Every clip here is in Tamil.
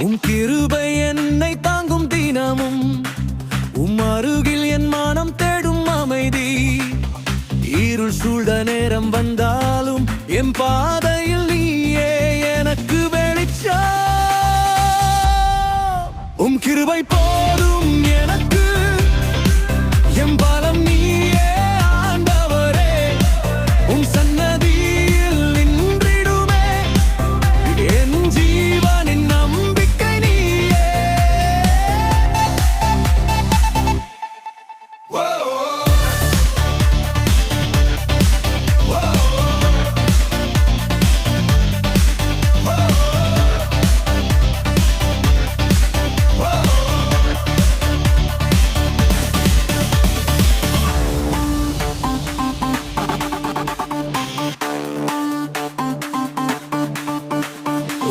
உம் கிருபை என்னை தாங்கும் தினமும், உம் அருகில் என் மனம் தேடும் அமைதி. இருள் சூழ்ந்த நேரம் வந்தாலும் என் பாதையில் நீயே எனக்கு வெளிச்சம். உம் கிருபை போதும் எனக்கு, என் பலம் நீயே ஆண்டவரே. உம் சன்னதியில் நின்றிடுமே என் ஜீவனின் நம்பிக்கை நீயே.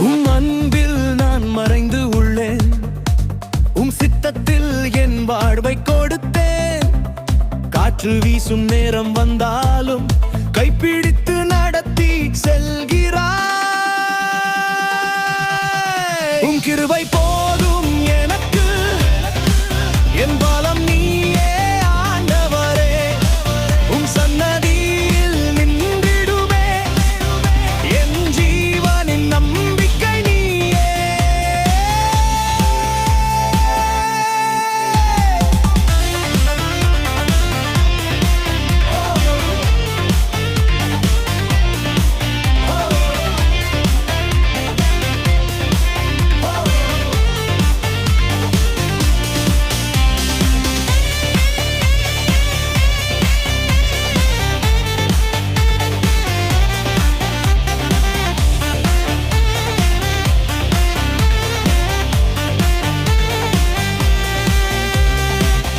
உம் அன்பில் நான் மறைந்து உள்ளேன், உம் சித்தத்தில் என் வாழ்வை கொடுத்தேன். காற்று வீசும் நேரம் வந்தாலும் கைப்பிடித்து நடத்தி செல்கிறாய். உம் கிருபை போதும் எனக்கு, என் பலம் நீயே ஆண்டவரே. உம் சன்னதியில் நின்றிடுமே என் ஜீவனின் நம்பிக்கை நீயே.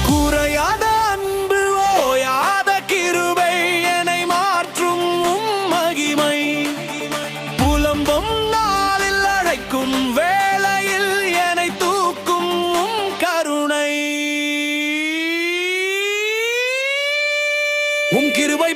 குறையாத அன்பு, ஓயாத கிருபை, என்னை மாற்றும் உம் மகிமை. புலம்பும் நாளில் அழைக்கும் வேளையில் என்னை தூக்கும் உம் கருணை. உம் கிருபை